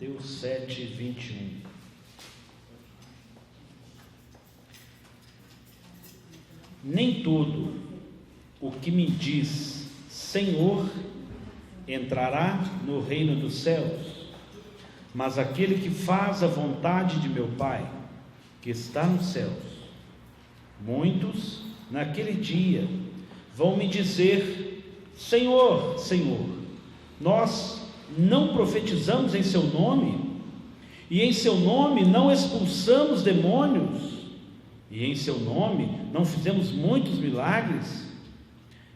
Mateus 7, 21. Nem todo o que me diz Senhor entrará no reino dos céus, mas aquele que faz a vontade de meu Pai, que está nos céus. Muitos, naquele dia, vão me dizer: Senhor, Senhor, nós não profetizamos em seu nome, e em seu nome não expulsamos demônios, e em seu nome não fizemos muitos milagres?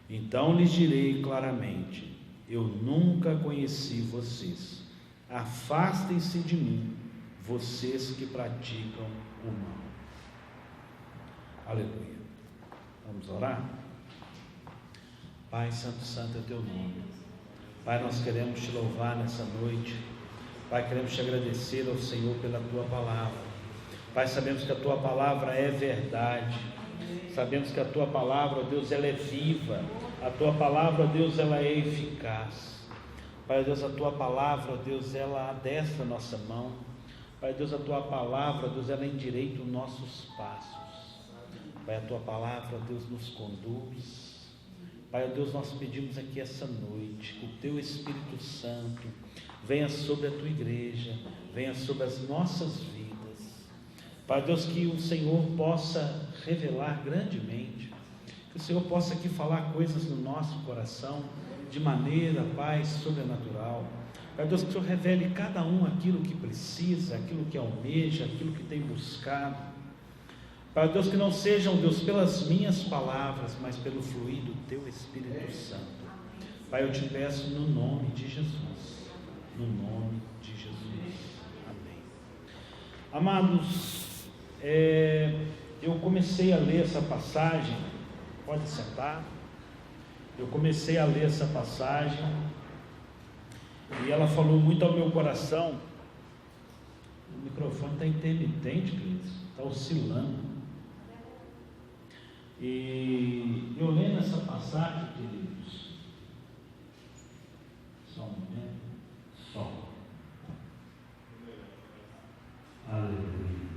Então lhes direi claramente: eu nunca conheci vocês, afastem-se de mim, vocês que praticam o mal. Aleluia. Vamos orar? Pai santo, santo é teu nome. Pai, nós queremos te louvar nessa noite. Pai, queremos te agradecer ao Senhor pela tua palavra. Pai, sabemos que a tua palavra é verdade. Sabemos que a tua palavra, ó Deus, ela é viva. A tua palavra, ó Deus, ela é eficaz. Pai, ó Deus, a tua palavra, ó Deus, ela adestra a nossa mão. Pai, ó Deus, a tua palavra, ó Deus, ela endireita os nossos passos. Pai, a tua palavra, ó Deus, nos conduz. Pai, ó Deus, nós pedimos aqui essa noite que o teu Espírito Santo venha sobre a tua igreja, venha sobre as nossas vidas. Pai, ó Deus, que o Senhor possa revelar grandemente, que o Senhor possa aqui falar coisas no nosso coração de maneira, Pai, sobrenatural. Pai, ó Deus, que o Senhor revele cada um aquilo que precisa, aquilo que almeja, aquilo que tem buscado. Pai, Deus, que não sejam, Deus, pelas minhas palavras, mas pelo fluir do teu Espírito Santo. Pai, eu te peço no nome de Jesus, no nome de Jesus, amém. Amados, eu comecei a ler essa passagem, pode sentar. Eu comecei a ler essa passagem e ela falou muito ao meu coração. O microfone está intermitente, queridos, está oscilando. E eu lendo essa passagem, queridos, só um momento, só, aleluia.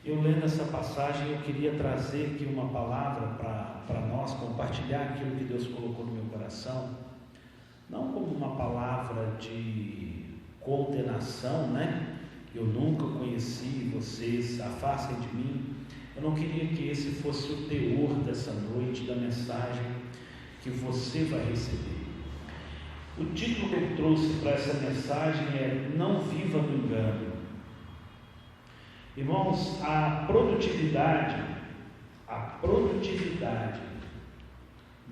Eu lendo essa passagem, eu queria trazer aqui uma palavra para nós, compartilhar aquilo que Deus colocou no meu coração, não como uma palavra de condenação, né? Eu nunca conheci vocês, afastem de mim. Eu não queria que esse fosse o teor dessa noite, da mensagem que você vai receber. O título que eu trouxe para essa mensagem é: Não viva no engano. Irmãos, a produtividade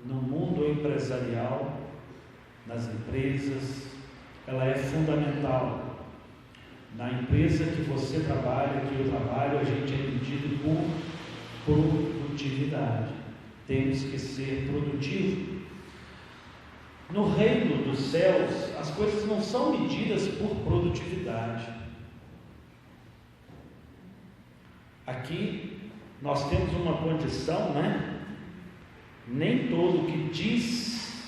no mundo empresarial, nas empresas, ela é fundamental. Na empresa que você trabalha, que eu trabalho, a gente é medido por produtividade. Temos que ser produtivos. No reino dos céus, as coisas não são medidas por produtividade. Aqui nós temos uma condição, né? Nem todo o que diz,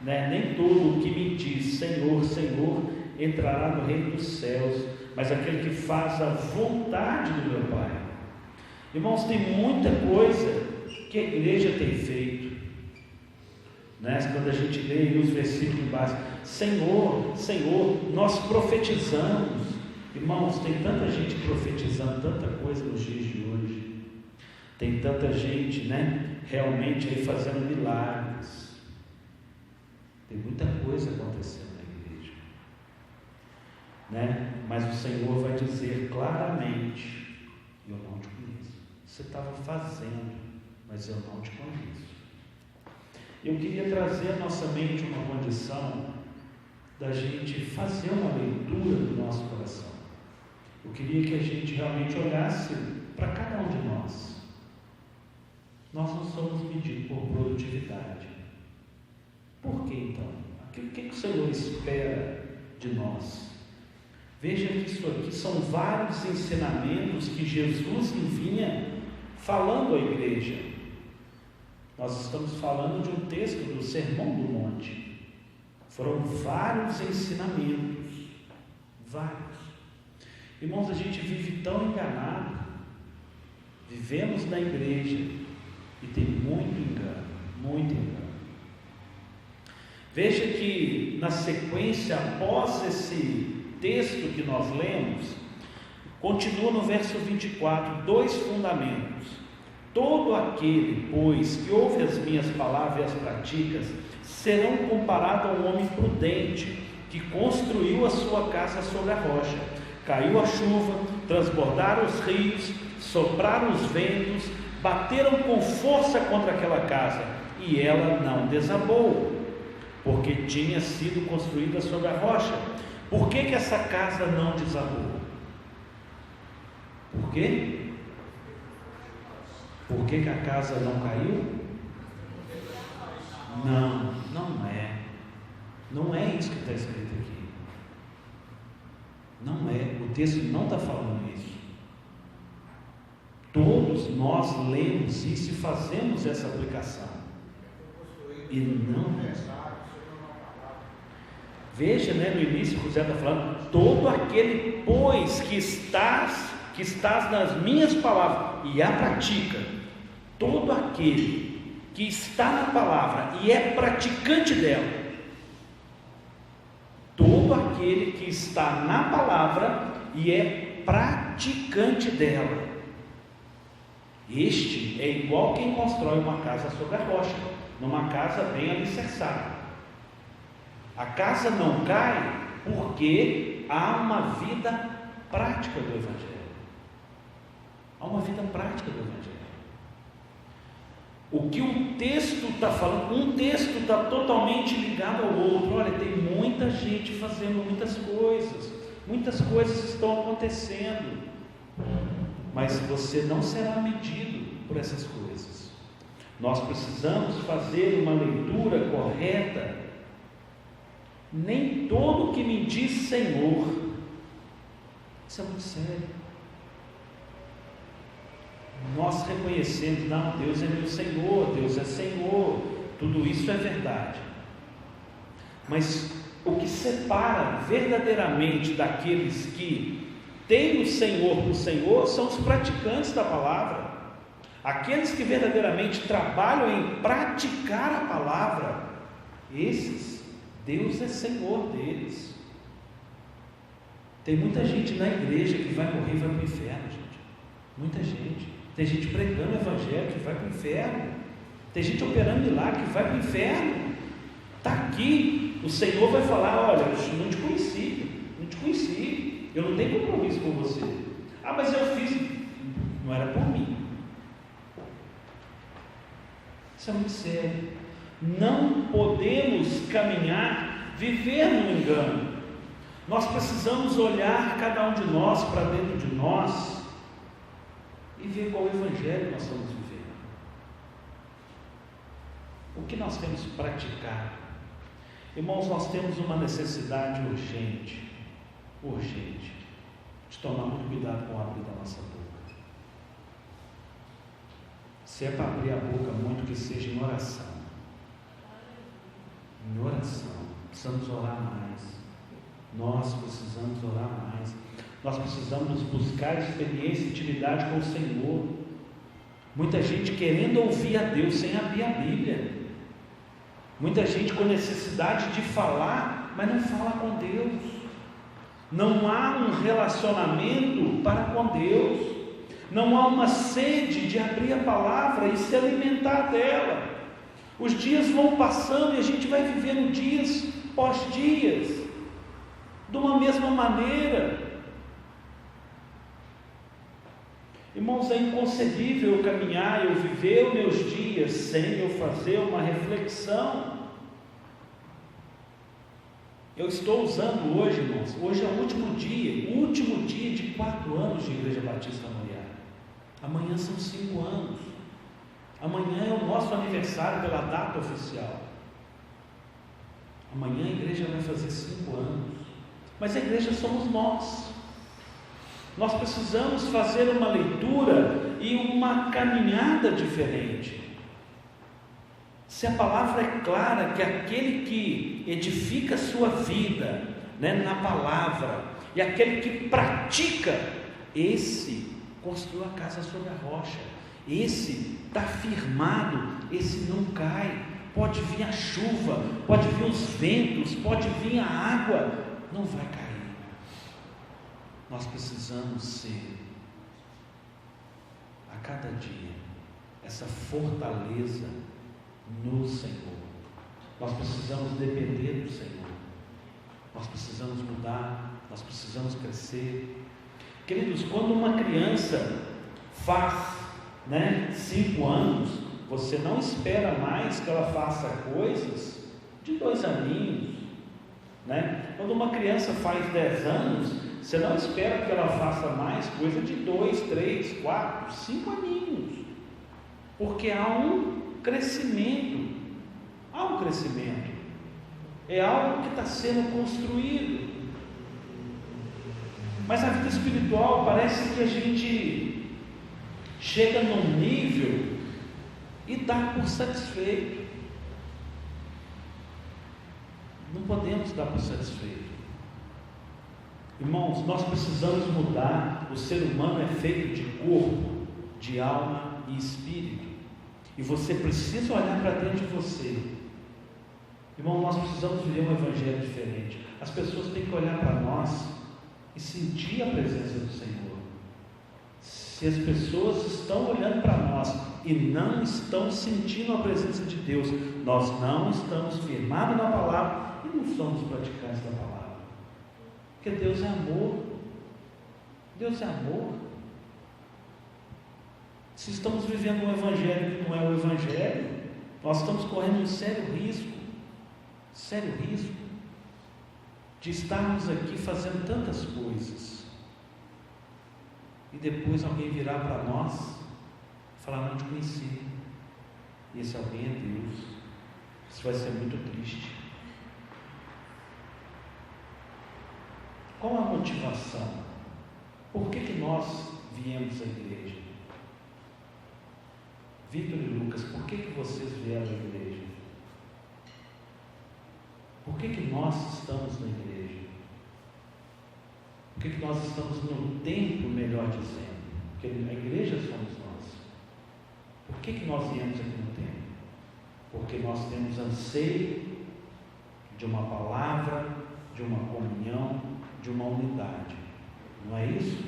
né? Nem todo o que me diz Senhor, Senhor entrará no reino dos céus, mas aquele que faz a vontade do meu Pai. Irmãos, tem muita coisa que a igreja tem feito, né? Quando a gente lê os versículos básicos, Senhor, Senhor, nós profetizamos. Irmãos, tem tanta gente profetizando tanta coisa nos dias de hoje, tem tanta gente, né, realmente aí fazendo milagres, tem muita coisa acontecendo na igreja, né? Mas o Senhor vai dizer claramente: eu não te conheço. Você estava fazendo, mas eu não te conheço. Eu queria trazer à nossa mente uma condição da gente fazer uma leitura do nosso coração. Eu queria que a gente realmente olhasse para cada um de nós. Nós não somos medidos por produtividade. Por que então? O que o Senhor espera de nós? Veja que isso aqui são vários ensinamentos que Jesus vinha falando à igreja. Nós estamos falando de um texto do Sermão do Monte. Foram vários ensinamentos. Vários. Irmãos, a gente vive tão enganado. Vivemos na igreja e tem muito engano, muito engano. Veja que na sequência, após esse texto que nós lemos, continua no verso 24, 2 fundamentos. Todo aquele, pois, que ouve as minhas palavras e as pratica, serão comparados a um homem prudente, que construiu a sua casa sobre a rocha. Caiu a chuva, transbordaram os rios, sopraram os ventos, bateram com força contra aquela casa, e ela não desabou, porque tinha sido construída sobre a rocha. Por que essa casa não desabou? Por quê? Por que a casa não caiu? Não é. Não é isso que está escrito aqui. Não é. O texto não está falando isso. Todos nós lemos isso e fazemos essa aplicação. E não. Veja, no início que o Zé está falando, todo aquele, pois, que estás nas minhas palavras e a pratica, todo aquele que está na palavra e é praticante dela, todo aquele que está na palavra e é praticante dela, este é igual quem constrói uma casa sobre a rocha, numa casa bem alicerçada. A casa não cai porque há uma vida prática do Evangelho. Há uma vida prática do Evangelho. O que o texto está falando, um texto está totalmente ligado ao outro. Olha, tem muita gente fazendo muitas coisas estão acontecendo, mas você não será medido por essas coisas. Nós precisamos fazer uma leitura correta. Nem todo que me diz Senhor, isso é muito sério. Nós reconhecemos, não, Deus é meu Senhor, Deus é Senhor, tudo isso é verdade. Mas o que separa verdadeiramente daqueles que têm o Senhor por Senhor são os praticantes da palavra. Aqueles que verdadeiramente trabalham em praticar a palavra, esses, Deus é Senhor deles. Tem muita gente na igreja que vai morrer e vai para o inferno, gente. Muita gente. Tem gente pregando o Evangelho que vai para o inferno. Tem gente operando milagre que vai para o inferno. Está aqui, o Senhor vai falar: olha, eu não te conheci, eu não tenho compromisso com você. Ah, mas eu fiz, não era por mim. Isso é muito sério. Não podemos caminhar, viver no engano. Nós precisamos olhar cada um de nós para dentro de nós e ver qual Evangelho nós estamos vivendo. O que nós temos que praticar? Irmãos, nós temos uma necessidade urgente de tomar muito cuidado com o abrir da nossa boca. Se é para abrir a boca, muito que seja em oração. Em oração, precisamos orar mais. Nós precisamos orar mais. Nós precisamos buscar experiência e intimidade com o Senhor. Muita gente querendo ouvir a Deus sem abrir a Bíblia. Muita gente com necessidade de falar, mas não fala com Deus. Não há um relacionamento para com Deus. Não há uma sede de abrir a palavra e se alimentar dela. Os dias vão passando e a gente vai vivendo dias pós dias, de uma mesma maneira. Irmãos, é inconcebível eu caminhar, eu viver os meus dias sem eu fazer uma reflexão. Eu estou usando hoje, irmãos, hoje é o último dia de 4 anos de Igreja Batista Moriá. Amanhã são 5 anos. Amanhã é o nosso aniversário pela data oficial. Amanhã a igreja vai fazer 5 anos. Mas a igreja somos nós. Nós precisamos fazer uma leitura e uma caminhada diferente. Se a palavra é clara que aquele que edifica a sua vida né, na palavra. E aquele que pratica, esse construiu a casa sobre a rocha. Esse está firmado, esse não cai. Pode vir a chuva, pode vir os ventos, pode vir a água, não vai cair. Nós precisamos ser, a cada dia, essa fortaleza no Senhor. Nós precisamos depender do Senhor. Nós precisamos mudar, nós precisamos crescer. Queridos, quando uma criança faz 5 anos, você não espera mais que ela faça coisas de 2 aninhos, Quando uma criança faz 10 anos, você não espera que ela faça mais coisa de 2, 3, 4, 5 aninhos, porque há um crescimento, é algo que está sendo construído. Mas a vida espiritual parece que a gente chega num nível e dá por satisfeito. Não podemos dar por satisfeito. Irmãos, nós precisamos mudar. O ser humano é feito de corpo, de alma e espírito. E você precisa olhar para dentro de você. Irmão, nós precisamos viver um evangelho diferente. As pessoas têm que olhar para nós e sentir a presença do Senhor. Se as pessoas estão olhando para nós e não estão sentindo a presença de Deus, nós não estamos firmados na palavra e não somos praticantes da palavra. Porque Deus é amor. Deus é amor. Se estamos vivendo um evangelho que não é o evangelho, nós estamos correndo um sério risco de estarmos aqui fazendo tantas coisas e depois alguém virar para nós e falar: não te conheci, e esse alguém é Deus. Isso vai ser muito triste. Qual a motivação? Por que nós viemos à igreja? Vitor e Lucas, por que vocês vieram à igreja? Por que nós estamos na igreja? Por que nós estamos no templo, melhor dizendo? Porque a igreja somos nós. Por que nós viemos aqui no templo? Porque nós temos anseio de uma palavra, de uma comunhão, de uma unidade. Não é isso?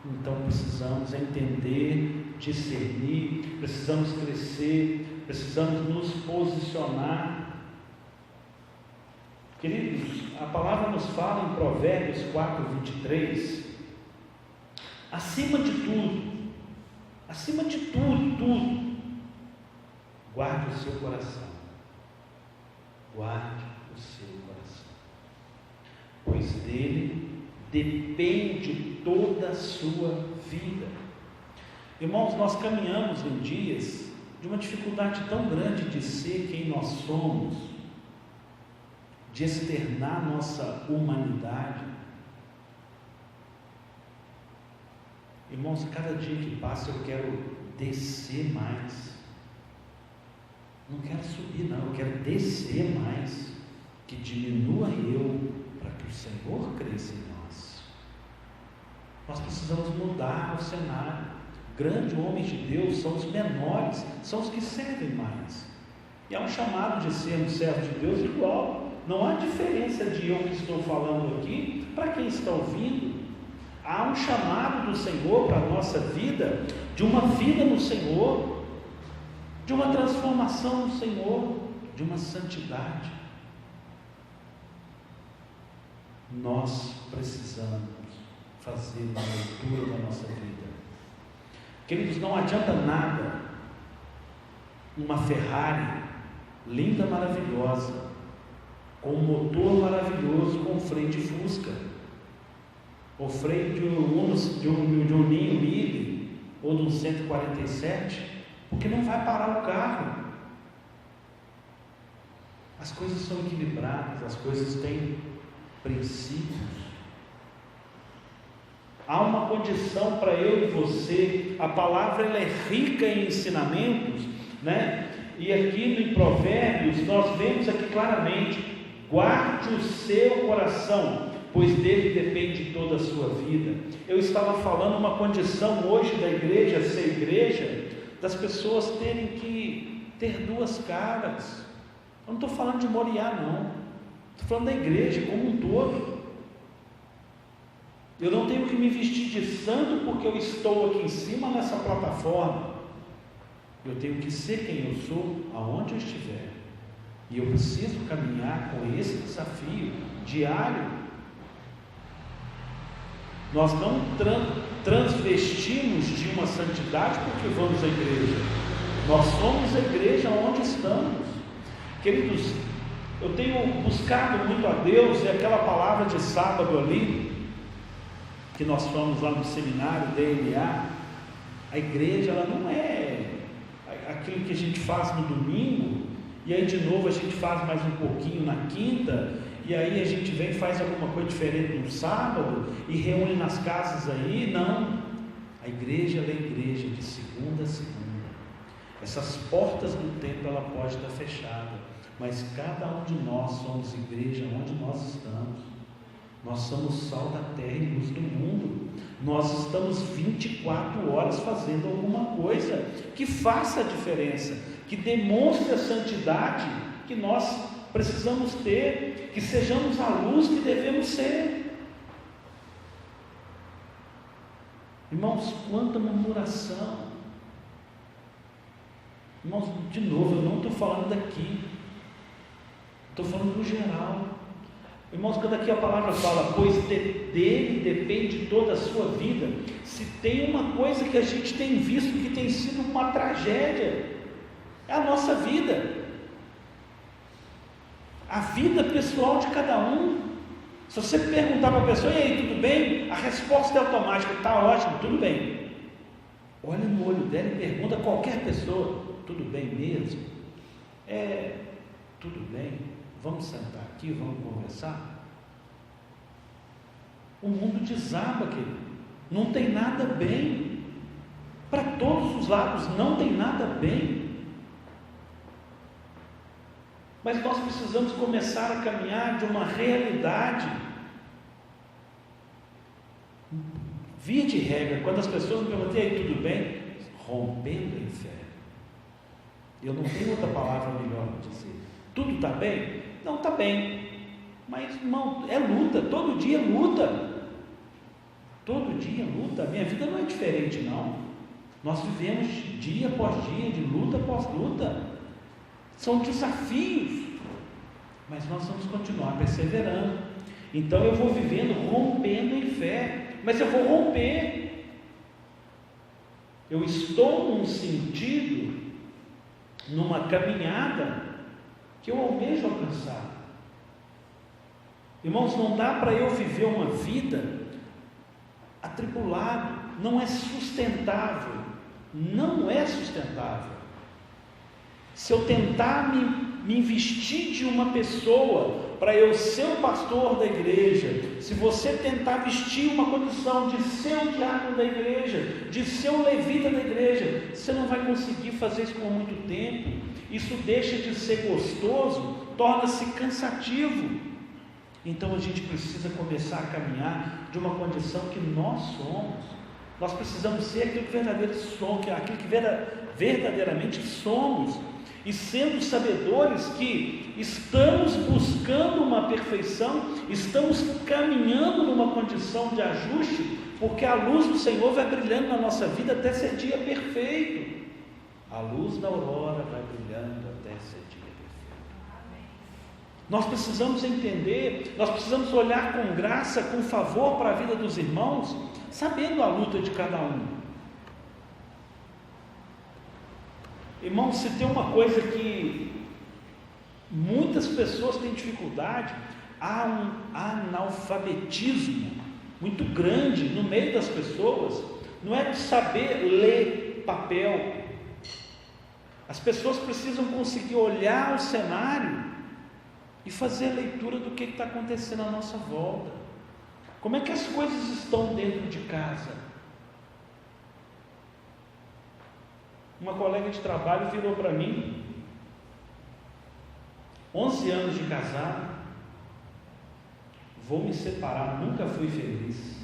Então precisamos entender, discernir, precisamos crescer, precisamos nos posicionar. Queridos, a palavra nos fala em Provérbios 4:23, acima de tudo, guarde o seu coração, pois dele depende toda a sua vida. Irmãos, nós caminhamos em dias de uma dificuldade tão grande de ser quem nós somos, de externar nossa humanidade. Irmãos, cada dia que passa eu quero descer mais. Não quero subir não, eu quero descer mais, que diminua eu, para que o Senhor cresça em nós. Nós precisamos mudar o cenário. Grandes homens de Deus são os menores, são os que servem mais. E há um chamado de sermos servos de Deus igual. Não há diferença de eu que estou falando aqui para quem está ouvindo. Há um chamado do Senhor para a nossa vida, de uma vida no Senhor, de uma transformação no Senhor, de uma santidade. Nós precisamos fazer uma leitura da nossa vida. Queridos, não adianta nada uma Ferrari linda, maravilhosa, com um motor maravilhoso, com freio de Fusca, ou freio de um Ninho Mille, ou de um 147, porque não vai parar o carro. As coisas são equilibradas, as coisas têm princípios. Há uma condição para eu e você. A palavra ela é rica em ensinamentos, E aqui em Provérbios nós vemos aqui claramente guarde o seu coração, pois dele depende toda a sua vida. Eu estava falando uma condição hoje da igreja, ser igreja, das pessoas terem que ter duas caras. Eu não estou falando de Moriá, não. Estou falando da igreja como um todo. Eu não tenho que me vestir de santo porque eu estou aqui em cima nessa plataforma. Eu tenho que ser quem eu sou, aonde eu estiver. E eu preciso caminhar com esse desafio diário. Nós não transvestimos de uma santidade porque vamos à igreja. Nós somos a igreja onde estamos. Queridos, eu tenho buscado muito a Deus, e aquela palavra de sábado ali, que nós fomos lá no seminário DNA, a igreja ela não é aquilo que a gente faz no domingo, e aí de novo a gente faz mais um pouquinho na quinta, e aí a gente vem e faz alguma coisa diferente no sábado, e reúne nas casas aí. Não, a igreja ela é igreja de segunda a segunda. Essas portas do templo ela pode estar fechada, mas cada um de nós somos igreja onde nós estamos. Nós somos sal da terra e luz do mundo. Nós estamos 24 horas fazendo alguma coisa que faça a diferença, que demonstre a santidade que nós precisamos ter, que sejamos a luz que devemos ser. Irmãos, quanta murmuração. Irmãos, de novo, eu não estou falando daqui, estou falando no geral. Irmãos, quando aqui a palavra fala, pois dele depende toda a sua vida, se tem uma coisa que a gente tem visto que tem sido uma tragédia, é a nossa vida, a vida pessoal de cada um. Se você perguntar para a pessoa, e aí, tudo bem? A resposta é automática, está ótimo, tudo bem. Olha no olho dela e pergunta a qualquer pessoa, tudo bem mesmo? Tudo bem. Vamos sentar aqui, vamos conversar. O mundo desaba, querido. Não tem nada bem. Para todos os lados, não tem nada bem. Mas nós precisamos começar a caminhar de uma realidade. Via de regra, quando as pessoas me perguntam, e aí, tudo bem? Rompendo em fé. Eu não tenho outra palavra melhor para dizer. Tudo está bem? Não, está bem, mas irmão, é luta, todo dia luta, todo dia luta. A minha vida não é diferente, não. Nós vivemos dia após dia, de luta após luta, são desafios, mas nós vamos continuar perseverando. Então eu vou vivendo, rompendo em fé, mas eu vou romper, eu estou num sentido, numa caminhada que eu almejo alcançar. Irmãos, não dá para eu viver uma vida atribulado, não é sustentável, não é sustentável. Se eu tentar me investir de uma pessoa para eu ser o pastor da igreja, se você tentar vestir uma condição de ser o diácono da igreja, de ser o levita da igreja, você não vai conseguir fazer isso por muito tempo. Isso deixa de ser gostoso, torna-se cansativo. Então a gente precisa começar a caminhar de uma condição que nós somos. Nós precisamos ser aquilo que verdadeiramente somos, aquilo que verdadeiramente somos, e sendo sabedores que estamos buscando uma perfeição, estamos caminhando numa condição de ajuste, porque a luz do Senhor vai brilhando na nossa vida até ser dia perfeito. A luz da aurora vai brilhando até ser dia perfeito. Nós precisamos entender, nós precisamos olhar com graça, com favor para a vida dos irmãos, sabendo a luta de cada um. Irmãos, se tem uma coisa que muitas pessoas têm dificuldade, há um analfabetismo muito grande no meio das pessoas, não é de saber ler papel. As pessoas precisam conseguir olhar o cenário e fazer a leitura do que está acontecendo à nossa volta. Como é que as coisas estão dentro de casa? Uma colega de trabalho virou para mim, 11 anos de casado, vou me separar, nunca fui feliz.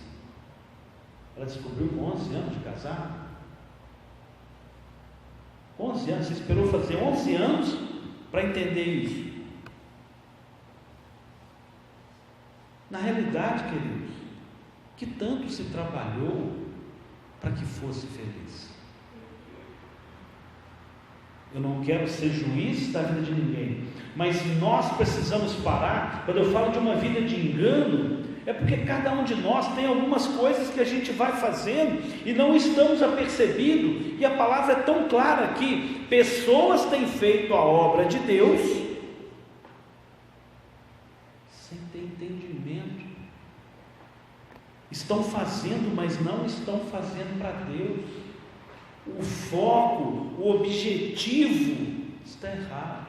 Ela descobriu com 11 anos de casado. 11 anos, você esperou fazer 11 anos para entender isso. Na realidade, queridos, que tanto se trabalhou para que fosse feliz. Eu não quero ser juiz da vida de ninguém, mas nós precisamos parar. Quando eu falo de uma vida de engano, é porque cada um de nós tem algumas coisas que a gente vai fazendo e não estamos apercebidos, e a palavra é tão clara aqui: pessoas têm feito a obra de Deus sem ter entendimento, estão fazendo, mas não estão fazendo para Deus. O foco, o objetivo está errado.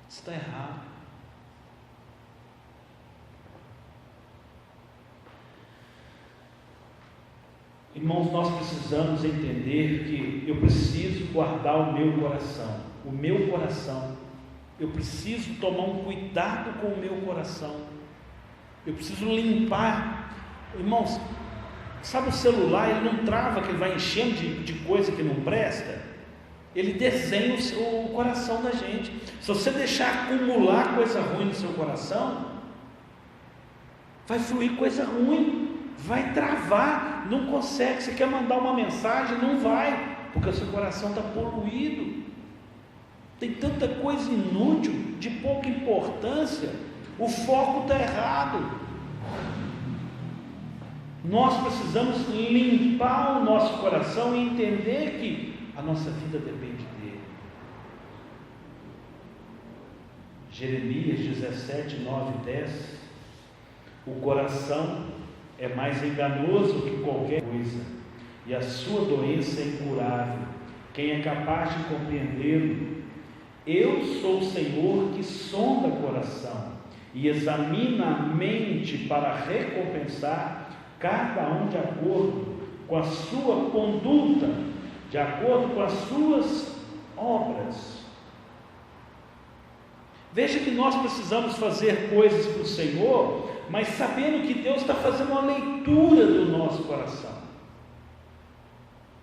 Está errado. Irmãos, nós precisamos entender que eu preciso guardar o meu coração, eu preciso tomar um cuidado com o meu coração, eu preciso limpar. Irmãos, sabe o celular, ele não trava, que ele vai enchendo de coisa que não presta, ele desenha o coração da gente. Se você deixar acumular coisa ruim no seu coração, vai fluir coisa ruim, vai travar, não consegue. Você quer mandar uma mensagem, não vai, porque o seu coração está poluído, tem tanta coisa inútil, de pouca importância, o foco está errado. Nós precisamos limpar o nosso coração e entender que a nossa vida depende dele. Jeremias 17, 9 e 10: o coração é mais enganoso que qualquer coisa, e a sua doença é incurável. Quem é capaz de compreendê-lo? Eu sou o Senhor que sonda o coração e examina a mente para recompensar cada um de acordo com a sua conduta, de acordo com as suas obras. Veja que nós precisamos fazer coisas para o Senhor, mas sabendo que Deus está fazendo uma leitura do nosso coração.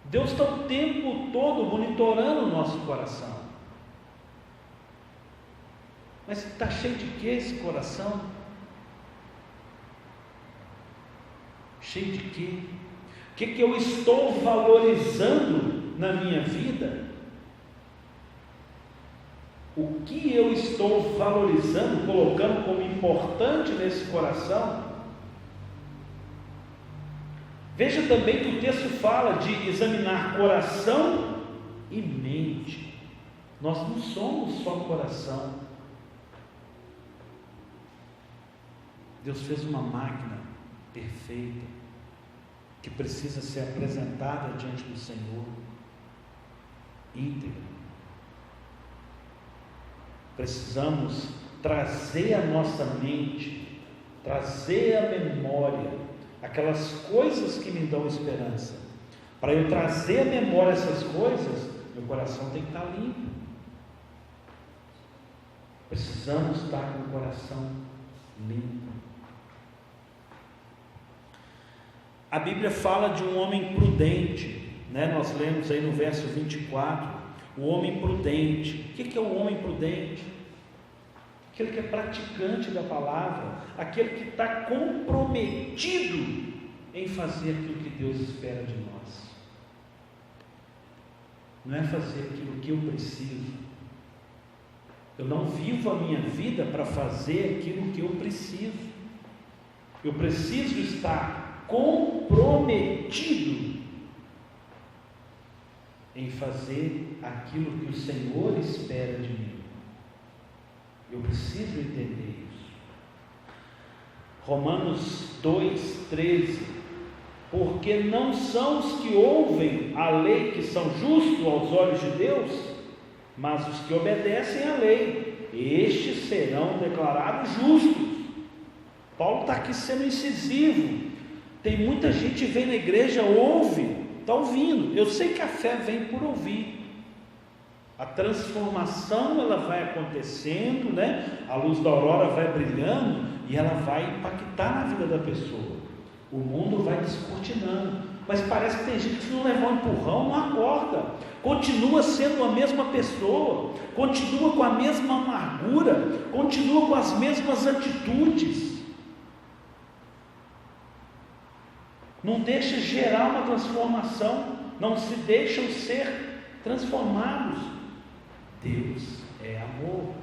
Deus está o tempo todo monitorando o nosso coração. Mas está cheio de quê esse coração? Cheio de quê? O que eu estou valorizando na minha vida? O que eu estou valorizando, colocando como importante nesse coração? Veja também que o texto fala de examinar coração e mente. Nós não somos só coração. Deus fez uma máquina perfeita, que precisa ser apresentada diante do Senhor, íntegra. Precisamos trazer à nossa mente, trazer à memória, aquelas coisas que me dão esperança. Para eu trazer à memória essas coisas, meu coração tem que estar limpo. Precisamos estar com o coração limpo. A Bíblia fala de um homem prudente, né? Nós lemos aí no verso 24, o homem prudente. O que é o homem prudente? Aquele que é praticante da palavra, aquele que está comprometido em fazer aquilo que Deus espera de nós. Não é fazer aquilo que eu preciso. Eu não vivo a minha vida para fazer aquilo que eu preciso. Eu preciso estar comprometido em fazer aquilo que o Senhor espera de mim. Eu preciso entender isso. Romanos 2,13: porque não são os que ouvem a lei que são justos aos olhos de Deus, mas os que obedecem à lei, estes serão declarados justos. Paulo está aqui sendo incisivo. Tem muita gente que vem na igreja, ouve, está ouvindo. Eu sei que a fé vem por ouvir. A transformação ela vai acontecendo, né? A luz da aurora vai brilhando e ela vai impactar na vida da pessoa. O mundo vai descortinando, mas parece que tem gente que, se não levar um empurrão, não acorda, continua sendo a mesma pessoa, continua com a mesma amargura, continua com as mesmas atitudes, não deixa gerar uma transformação, não se deixam ser transformados. Deus é amor.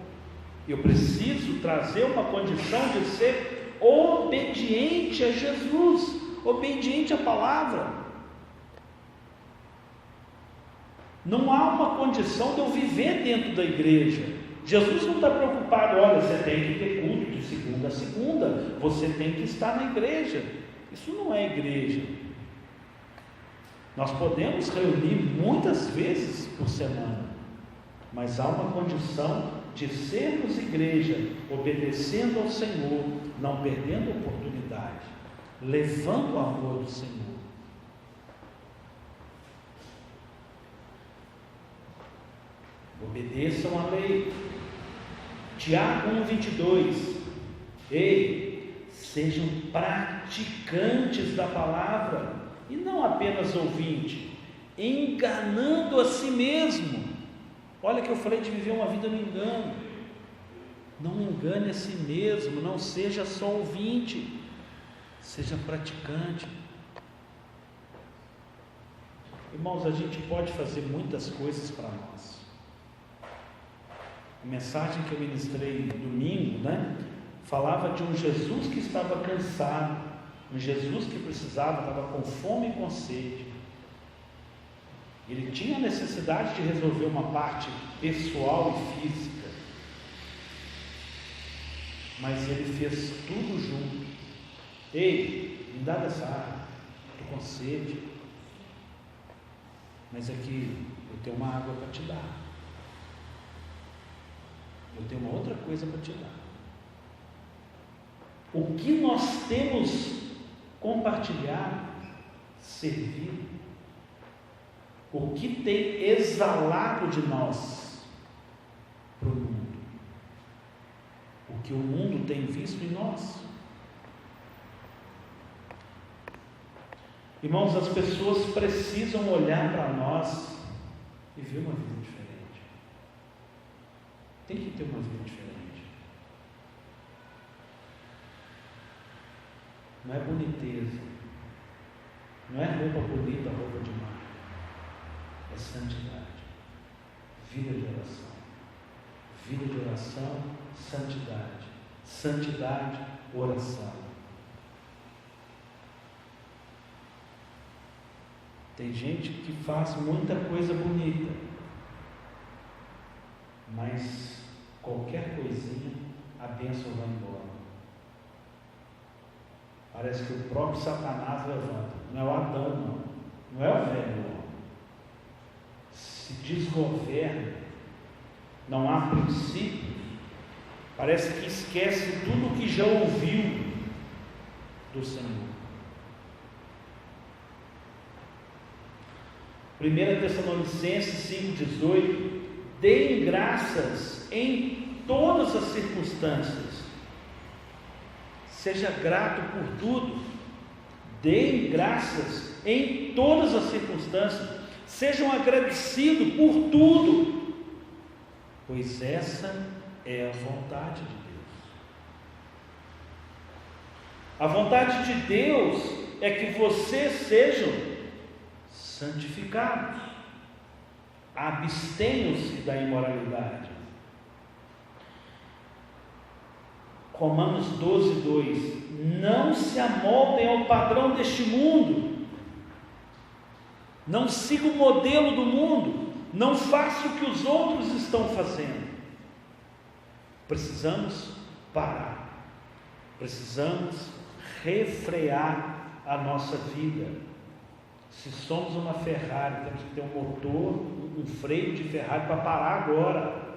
Eu preciso trazer uma condição de ser obediente a Jesus, obediente à palavra. Não há uma condição de eu viver dentro da igreja. Jesus não está preocupado, olha, você tem que ter culto de segunda a segunda, você tem que estar na igreja. Isso não é igreja. Nós podemos reunir muitas vezes por semana, mas há uma condição de sermos igreja, obedecendo ao Senhor, não perdendo a oportunidade, levando o amor do Senhor. Obedeçam a lei. Tiago 1:22. Ei, sejam praticantes da palavra e não apenas ouvintes, enganando a si mesmo. Olha que eu falei de viver uma vida no engano. Não engane a si mesmo, não seja só ouvinte, seja praticante. Irmãos, a gente pode fazer muitas coisas para nós. A mensagem que eu ministrei domingo, falava de um Jesus que estava cansado, um Jesus que estava com fome e com sede. Ele tinha necessidade de resolver uma parte pessoal e física, mas ele fez tudo junto. Ei, me dá dessa água, estou com sede, mas aqui eu tenho uma água para te dar, eu tenho uma outra coisa para te dar. O que nós temos compartilhado, servir, o que tem exalado de nós para o mundo, o que o mundo tem visto em nós. Irmãos, as pessoas precisam olhar para nós e ver uma vida diferente. Tem que ter uma vida diferente. Não é boniteza, não é roupa bonita, roupa de marca. É santidade, vida de oração, santidade, oração. Tem gente que faz muita coisa bonita, mas qualquer coisinha, a bênção vai embora. Parece que o próprio Satanás levanta. Não é o Adão, não é o velho homem. Se desgoverna, não há princípio, parece que esquece tudo o que já ouviu do Senhor. 1 Tessalonicenses 5,18: deem graças em todas as circunstâncias, seja grato por tudo, deem graças em todas as circunstâncias, sejam agradecidos por tudo, pois essa é a vontade de Deus. A vontade de Deus é que vocês sejam santificados, abstenham-se da imoralidade. Romanos 12:2: não se amoldem ao padrão deste mundo, não siga o modelo do mundo, não faça o que os outros estão fazendo. Precisamos parar, precisamos refrear a nossa vida. Se somos uma Ferrari, temos que ter um motor, um freio de Ferrari para parar agora.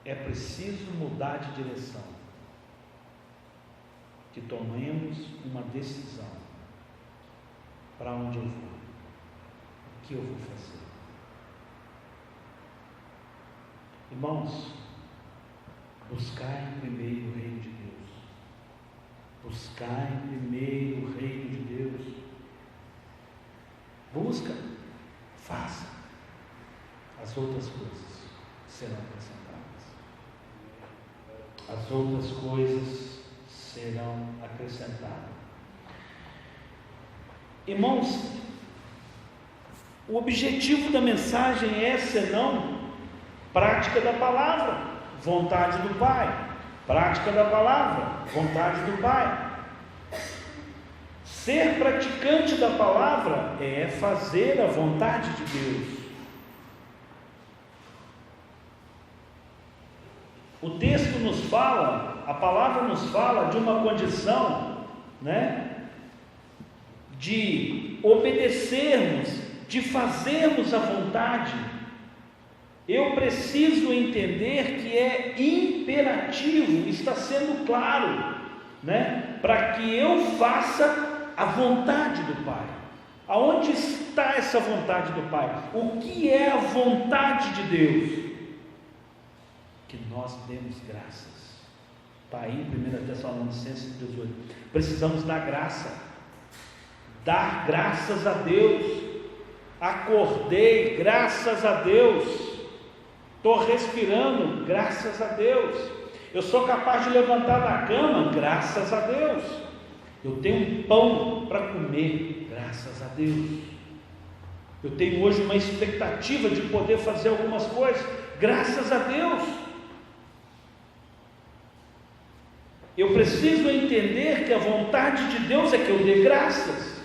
É preciso mudar de direção, que tomemos uma decisão. Para onde eu vou? O que eu vou fazer? Irmãos, Buscai primeiro o reino de Deus. Buscai primeiro o reino de Deus. Busca, faça. As outras coisas serão acrescentadas. As outras coisas serão acrescentadas. Irmãos, o objetivo da mensagem é, senão, prática da palavra, vontade do Pai. Prática da palavra, vontade do Pai. Ser praticante da palavra é fazer a vontade de Deus. O texto nos fala, a palavra nos fala de uma condição, de obedecermos, de fazermos a vontade. Eu preciso entender que é imperativo, está sendo claro, para que eu faça a vontade do Pai. Aonde está essa vontade do Pai? O que é a vontade de Deus? Que nós demos graças. Está aí em 1 Tessalonicenses 18. Precisamos dar graça. Dar graças a Deus. Acordei, graças a Deus. Estou respirando, graças a Deus. Eu sou capaz de levantar da cama, graças a Deus. Eu tenho um pão para comer, graças a Deus. Eu tenho hoje uma expectativa de poder fazer algumas coisas, graças a Deus. Eu preciso entender que a vontade de Deus é que eu dê graças.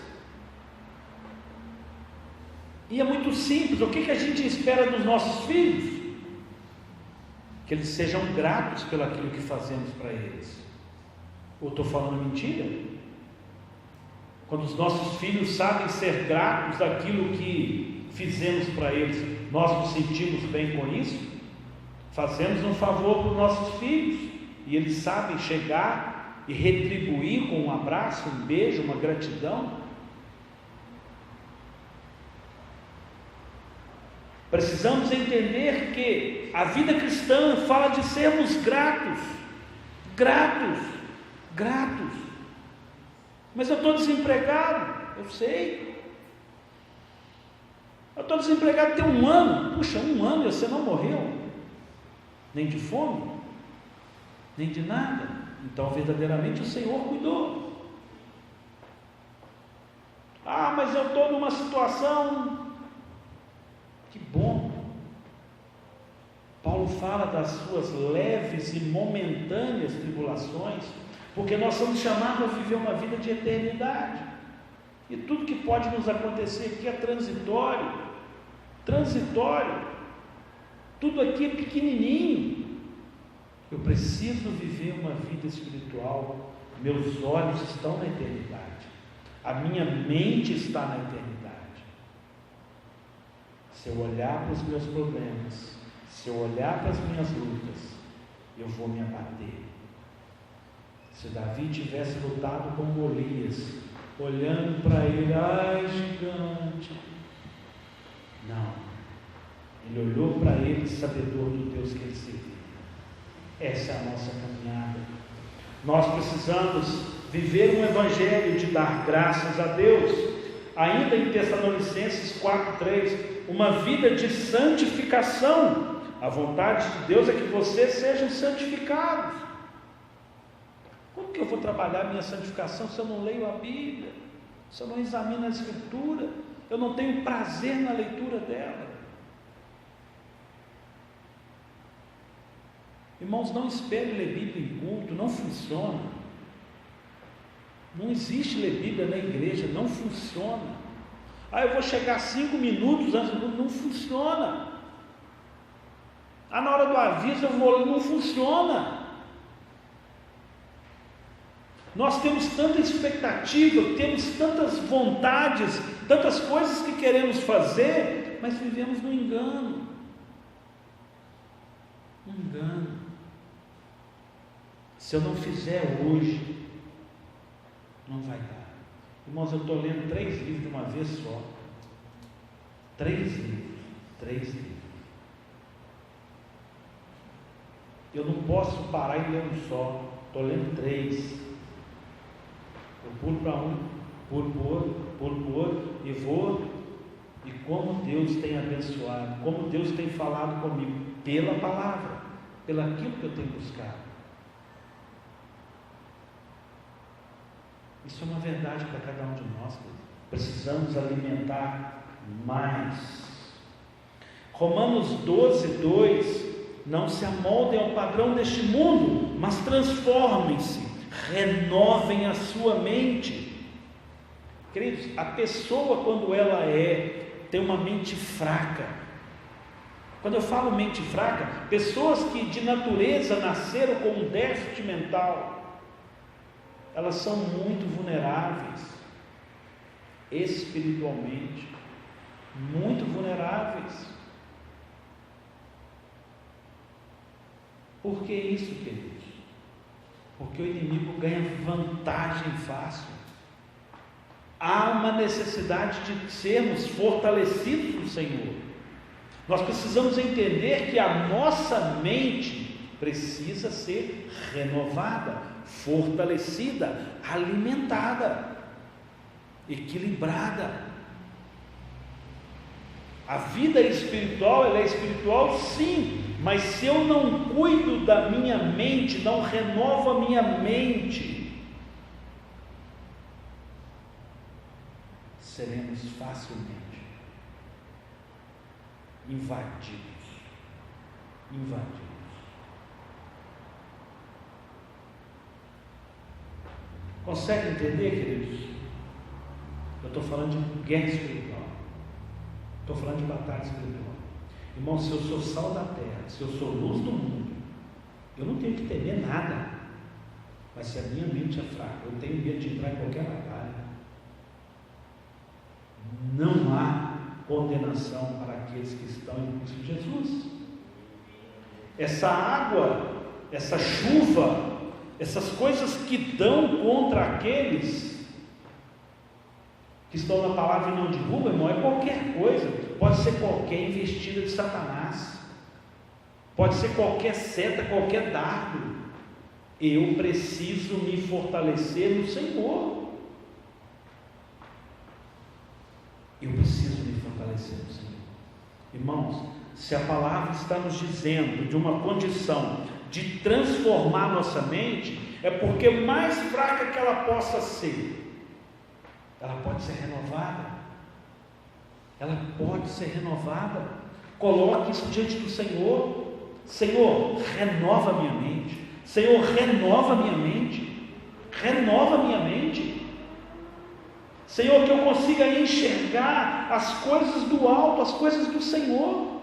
E é muito simples. O que a gente espera dos nossos filhos? Que eles sejam gratos pelo aquilo que fazemos para eles. Ou estou falando mentira? Quando os nossos filhos sabem ser gratos daquilo que fizemos para eles, nós nos sentimos bem com isso? Fazemos um favor para os nossos filhos, e eles sabem chegar e retribuir com um abraço, um beijo, uma gratidão. Precisamos entender que a vida cristã fala de sermos gratos. Mas eu estou desempregado, eu sei. Eu estou desempregado tem um ano. Puxa, um ano e você não morreu, nem de fome, nem de nada. Então verdadeiramente o Senhor cuidou. Mas eu estou numa situação. Que bom. Paulo fala das suas leves e momentâneas tribulações, porque nós somos chamados a viver uma vida de eternidade, e tudo que pode nos acontecer aqui é transitório, tudo aqui é pequenininho. Eu preciso viver uma vida espiritual, meus olhos estão na eternidade, a minha mente está na eternidade. Se eu olhar para os meus problemas, se eu olhar para as minhas lutas, eu vou me abater. Se Davi tivesse lutado com Golias, olhando para ele, gigante. Não, ele olhou para ele, sabedor do Deus que ele servia. Essa é a nossa caminhada. Nós precisamos viver um evangelho de dar graças a Deus. Ainda em Tessalonicenses 4:3, uma vida de santificação. A vontade de Deus é que vocês sejam santificados. Como que eu vou trabalhar a minha santificação se eu não leio a Bíblia, se eu não examino a Escritura, eu não tenho prazer na leitura dela? Irmãos, não espere ler Bíblia em culto, não funciona. Não existe ler Bíblia na igreja, não funciona. Eu vou chegar 5 minutos antes do culto, não funciona. Na hora do aviso eu vou, não funciona. Nós temos tanta expectativa, temos tantas vontades, tantas coisas que queremos fazer, mas vivemos no engano. Se eu não fizer hoje, não vai dar. Irmãos, eu estou lendo 3 livros de uma vez só. 3 livros. Eu não posso parar e ler um só. Estou lendo 3. Eu pulo para um, pulo para o outro, pulo para o outro e vou. E como Deus tem abençoado, como Deus tem falado comigo, pela palavra, pelo aquilo que eu tenho buscado. Isso é uma verdade para cada um de nós. Precisamos alimentar mais. Romanos 12:2: não se amoldem ao padrão deste mundo, mas transformem-se, renovem a sua mente. Queridos, a pessoa, quando ela tem uma mente fraca, quando eu falo mente fraca, pessoas que de natureza nasceram com um déficit mental, elas são muito vulneráveis, espiritualmente, muito vulneráveis. Por que isso, queridos? Porque o inimigo ganha vantagem fácil. Há uma necessidade de sermos fortalecidos no Senhor. Nós precisamos entender que a nossa mente precisa ser renovada, fortalecida, alimentada, equilibrada. A vida espiritual, ela é espiritual sim, mas se eu não cuido da minha mente, não renovo a minha mente, seremos facilmente invadidos. Consegue entender, queridos? Eu estou falando de guerra espiritual, estou falando de batalha espiritual. Irmão, se eu sou sal da terra, se eu sou luz do mundo, eu não tenho que temer nada. Mas se a minha mente é fraca, eu tenho medo de entrar em qualquer batalha. Não há condenação para aqueles que estão em Cristo Jesus. Essa água, essa chuva, essas coisas que dão contra aqueles que estão na palavra e não derrubam, irmão, é qualquer coisa. Pode ser qualquer investida de Satanás, pode ser qualquer seta, qualquer dardo. Eu preciso me fortalecer no Senhor. Eu preciso me fortalecer no Senhor. Irmãos, se a palavra está nos dizendo de uma condição de transformar nossa mente, é porque mais fraca que ela possa ser, ela pode ser renovada. Ela pode ser renovada. Coloque isso diante do Senhor. Senhor, renova a minha mente. Senhor, renova a minha mente. Renova a minha mente. Senhor, que eu consiga enxergar as coisas do alto, as coisas do Senhor.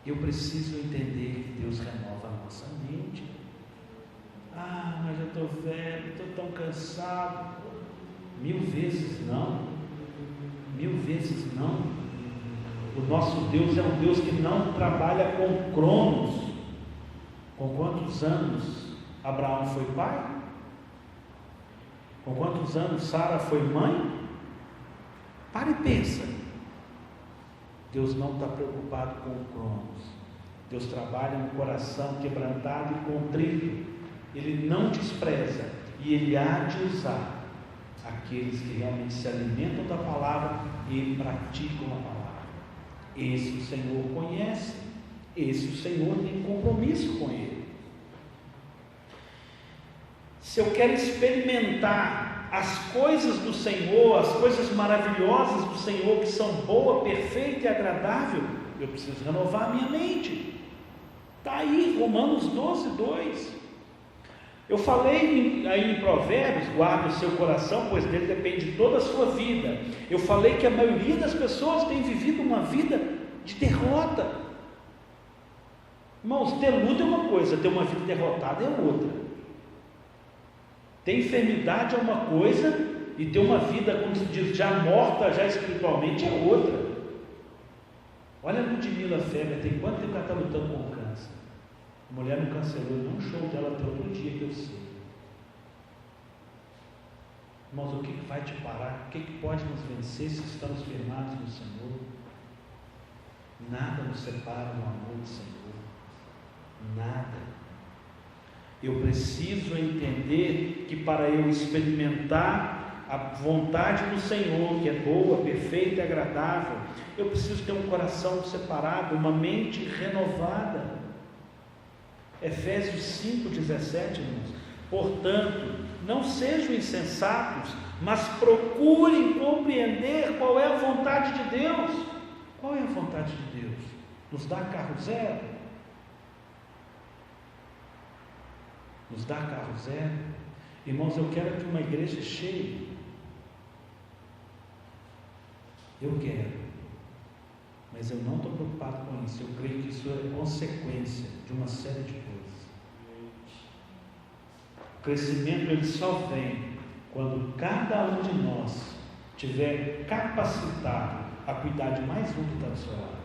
Eu preciso entender que Deus renova a nossa mente. Ah, mas eu estou velho, estou tão cansado. 1000 vezes não. 1000 vezes não. O nosso Deus é um Deus que não trabalha com cronos. Com quantos anos Abraão foi pai? Com quantos anos Sara foi mãe? Para e pensa. Deus não está preocupado com o cronos. Deus trabalha no coração quebrantado e contrito. Ele não despreza e Ele há de usar aqueles que realmente se alimentam da palavra e praticam a palavra. Esse o Senhor conhece, esse o Senhor tem compromisso com Ele. Se eu quero experimentar as coisas do Senhor, as coisas maravilhosas do Senhor, que são boa, perfeita e agradável, eu preciso renovar a minha mente. Está aí, Romanos 12:2. Eu falei aí em Provérbios, guarde o seu coração, pois dele depende toda a sua vida. Eu falei que a maioria das pessoas tem vivido uma vida de derrota. Irmãos, ter luta é uma coisa, ter uma vida derrotada é outra. Ter enfermidade é uma coisa e ter uma vida, como se diz, já morta, já espiritualmente, é outra. Olha a Ludmila Feber, tem quanto tempo ela está lutando com o câncer? A mulher não cancelou nenhum show dela até outro dia que eu sei. Irmãos, o que vai te parar? O que pode nos vencer se estamos firmados no Senhor? Nada nos separa do amor do Senhor. Nada. Eu preciso entender que para eu experimentar a vontade do Senhor, que é boa, perfeita e agradável, eu preciso ter um coração separado, uma mente renovada. Efésios 5,17, irmãos. Portanto, não sejam insensatos, mas procurem compreender qual é a vontade de Deus. Qual é a vontade de Deus? Nos dá carro zero? Nos dá carro zero? Irmãos, eu quero que uma igreja cheia. Eu quero. Mas eu não estou preocupado com isso. Eu creio que isso é consequência de uma série de coisas. O crescimento ele só vem quando cada um de nós tiver capacitado a cuidar de mais um que está do seu lado.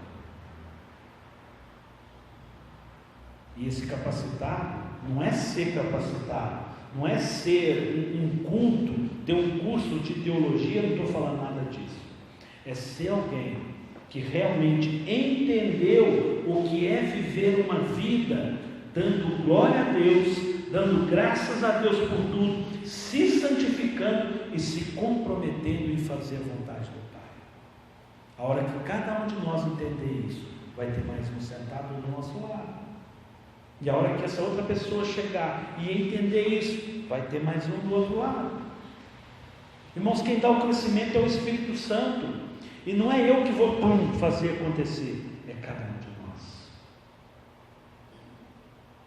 E esse capacitado não é ser capacitado, não é ser um culto, ter um curso de teologia, não estou falando nada disso. É ser alguém que realmente entendeu o que é viver uma vida dando glória a Deus, dando graças a Deus por tudo, se santificando e se comprometendo em fazer a vontade do Pai. A hora que cada um de nós entender isso, vai ter mais um sentado do nosso lado. E a hora que essa outra pessoa chegar e entender isso, vai ter mais um do outro lado. Irmãos, quem dá o crescimento é o Espírito Santo. E não é eu que vou fazer acontecer, é cada um de nós.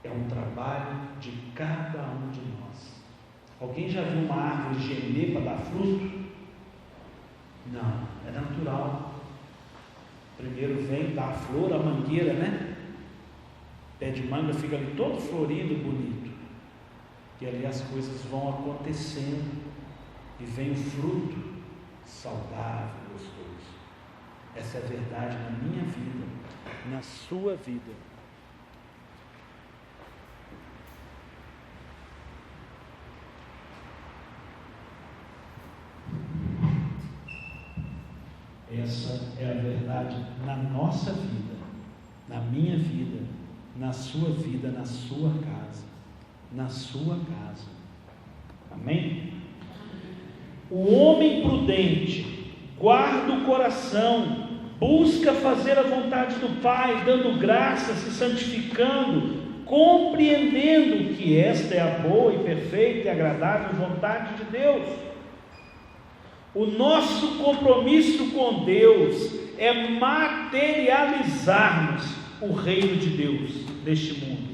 É um trabalho de cada um de nós. Alguém já viu uma árvore gemer para dar fruto? Não, é natural. Primeiro vem, dá a flor, a mangueira, né? Pé de manga fica ali todo florido, bonito. E ali as coisas vão acontecendo. E vem o fruto saudável, gostoso. Essa é a verdade na minha vida, na sua vida. Essa é a verdade na nossa vida, na minha vida, na sua vida, na sua casa, na sua casa. Amém? O homem prudente guarda o coração, busca fazer a vontade do Pai, dando graça, se santificando, compreendendo que esta é a boa e perfeita e agradável vontade de Deus. O nosso compromisso com Deus é materializarmos o reino de Deus neste mundo.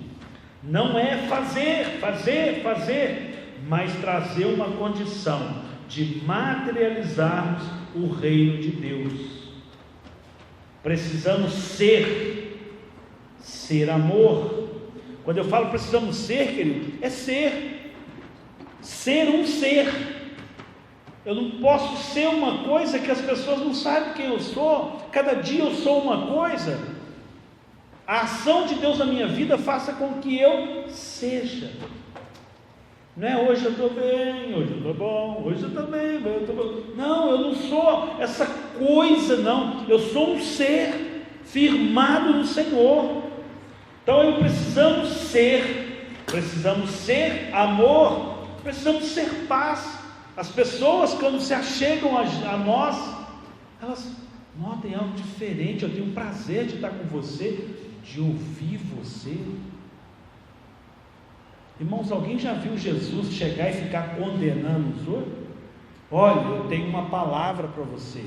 Não é fazer, mas trazer uma condição de materializarmos o reino de Deus. Precisamos ser amor. Quando eu falo precisamos ser, querido, é ser um ser. Eu não posso ser uma coisa que as pessoas não sabem quem eu sou. Cada dia eu sou uma coisa. A ação de Deus na minha vida faça com que eu seja. Não é hoje eu estou bem, hoje eu estou bom, hoje eu estou bem, hoje eu estou bom. Não, eu não sou essa coisa, não. Eu sou um ser firmado no Senhor. Então precisamos ser amor, precisamos ser paz. As pessoas, quando se achegam a nós, elas notem algo diferente. Eu tenho um prazer de estar com você, de ouvir você. Irmãos, alguém já viu Jesus chegar e ficar condenando os outros? Olha, eu tenho uma palavra para você.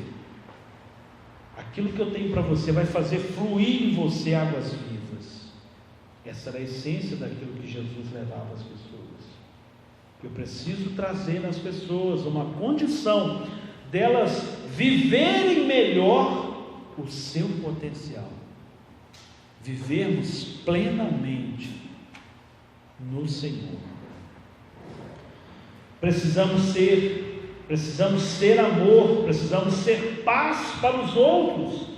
Aquilo que eu tenho para você vai fazer fluir em você águas vivas. Essa era a essência daquilo que Jesus levava às pessoas. Eu preciso trazer nas pessoas uma condição delas viverem melhor o seu potencial. Vivermos plenamente no Senhor. Precisamos ser amor, precisamos ser paz para os outros,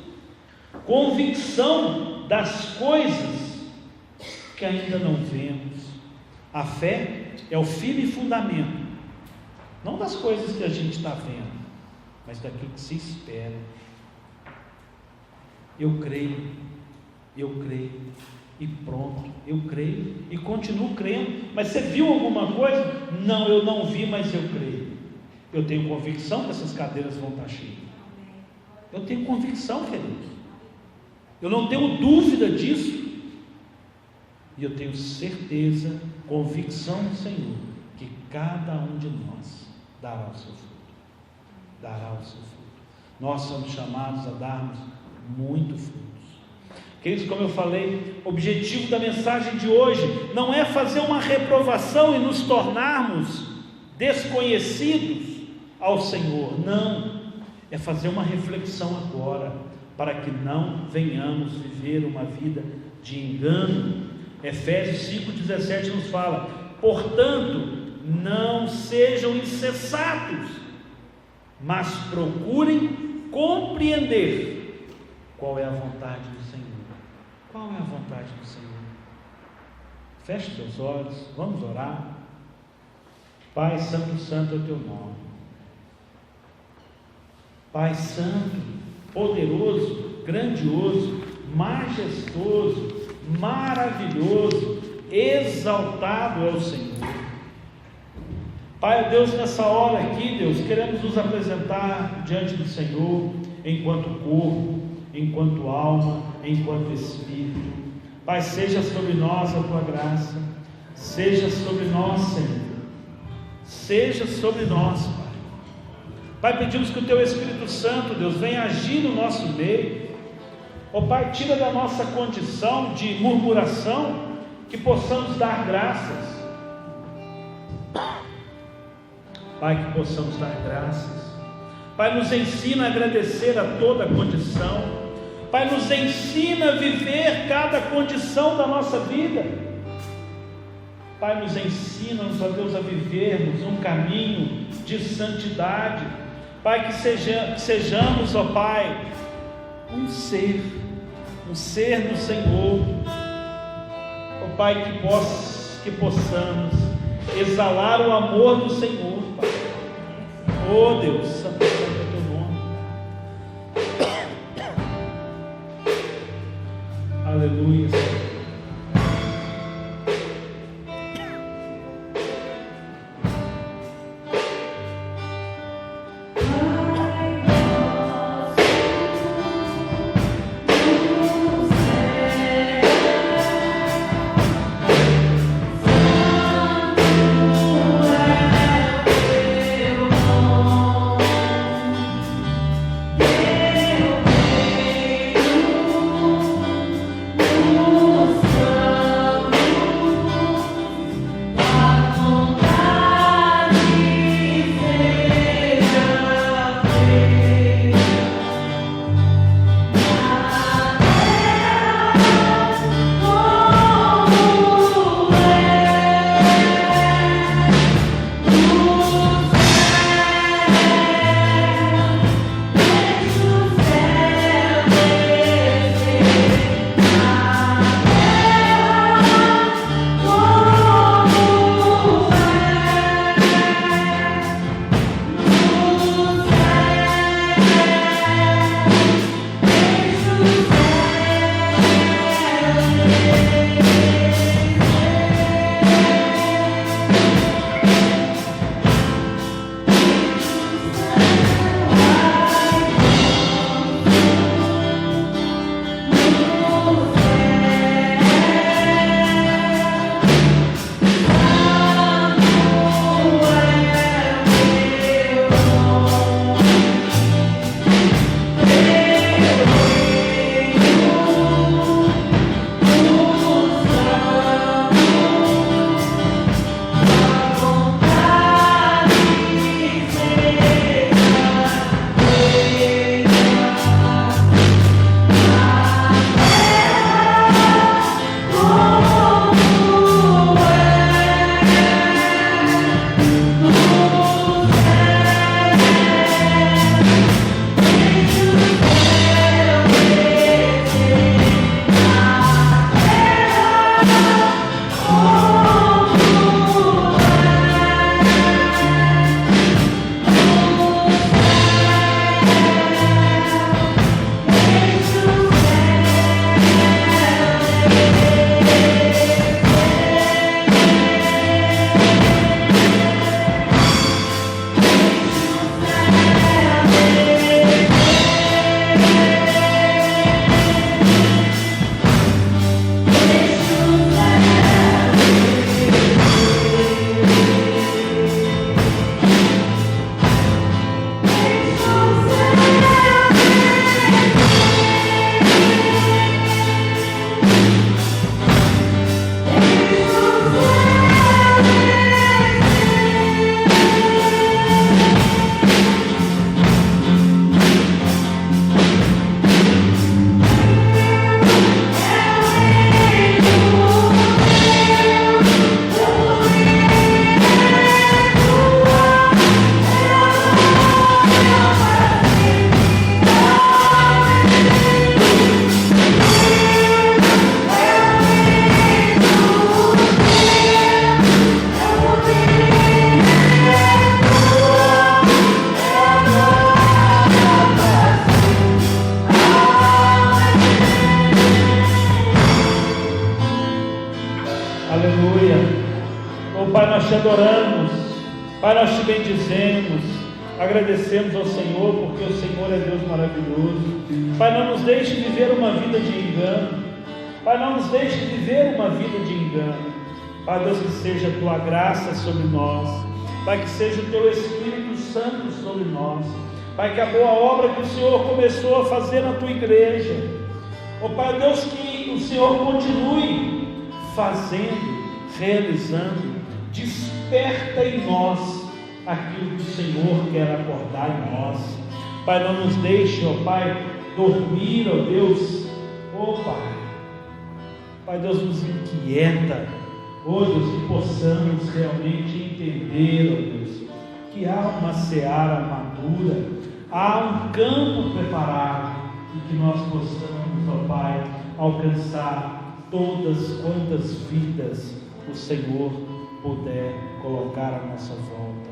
convicção das coisas que ainda não vemos. A fé é o firme fundamento, não das coisas que a gente está vendo, mas daquilo que se espera. Eu creio, E pronto, eu creio e continuo crendo. Mas você viu alguma coisa? Não, eu não vi, mas eu creio. Eu tenho convicção que essas cadeiras vão estar cheias. Eu tenho convicção, querido. Eu não tenho dúvida disso. E eu tenho certeza, convicção do Senhor, que cada um de nós dará o seu fruto. Dará o seu fruto. Nós somos chamados a darmos muito frutos. Queridos, como eu falei, o objetivo da mensagem de hoje não é fazer uma reprovação e nos tornarmos desconhecidos ao Senhor. Não, é fazer uma reflexão agora, para que não venhamos viver uma vida de engano. Efésios 5,17 nos fala: portanto, não sejam insensatos, mas procurem compreender qual é a vontade do Senhor. Qual é a vontade do Senhor? Feche seus olhos, vamos orar. Pai Santo, Santo é o teu nome. Pai Santo, poderoso, grandioso, majestoso, maravilhoso, exaltado é o Senhor. Pai Deus, nessa hora aqui, Deus, queremos nos apresentar diante do Senhor, enquanto corpo, enquanto alma, enquanto espírito. Pai, seja sobre nós a tua graça, seja sobre nós, Senhor, seja sobre nós, Pai. Pai, pedimos que o teu Espírito Santo, Deus, venha agir no nosso meio. Ó Pai, tira da nossa condição de murmuração, que possamos dar graças. Pai, que possamos dar graças. Pai, nos ensina a agradecer a toda condição. Pai, nos ensina a viver cada condição da nossa vida. Pai, nos ensina-nos, ó Deus, a vivermos um caminho de santidade. Pai, que sejamos, ó Pai, um ser no Senhor. Ó Pai, que possamos exalar o amor do Senhor, Pai. Oh Deus, santo é o teu nome. Aleluia, Senhor. Oh Aleluia. Oh Pai, nós te adoramos, Pai, nós te bendizemos, agradecemos ao Senhor, porque o Senhor é Deus maravilhoso. Pai, não nos deixe viver uma vida de engano, Pai, não nos deixe viver uma vida de engano. Pai Deus, que seja a tua graça sobre nós, Pai, que seja o teu Espírito Santo sobre nós, Pai, que a boa obra que o Senhor começou a fazer na tua igreja, oh Pai Deus, que o Senhor continue fazendo, realizando, desperta em nós aquilo que o Senhor quer acordar em nós. Pai, não nos deixe, ó Pai, dormir, ó Deus, ó Pai Deus, nos inquieta, ó Deus, que possamos realmente entender, ó Deus, que há uma seara madura, há um campo preparado, e que nós possamos, ó Pai, alcançar todas quantas vidas o Senhor puder colocar à nossa volta.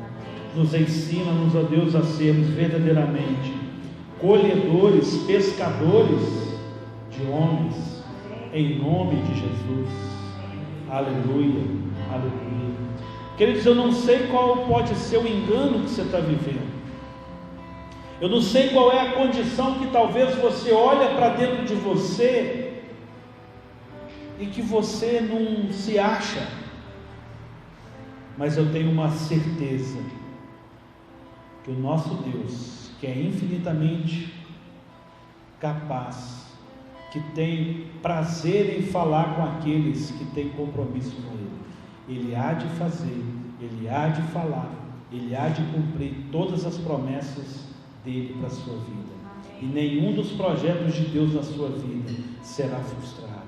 Nos ensina-nos, ó Deus, a sermos verdadeiramente colhedores, pescadores de homens, em nome de Jesus. Aleluia, aleluia. Queridos, eu não sei qual pode ser o engano que você está vivendo, eu não sei qual é a condição que talvez você olha para dentro de você e que você não se acha, mas eu tenho uma certeza que o nosso Deus, que é infinitamente capaz, que tem prazer em falar com aqueles que têm compromisso com Ele há de fazer, Ele há de falar, Ele há de cumprir todas as promessas dele para a sua vida, e nenhum dos projetos de Deus na sua vida será frustrado.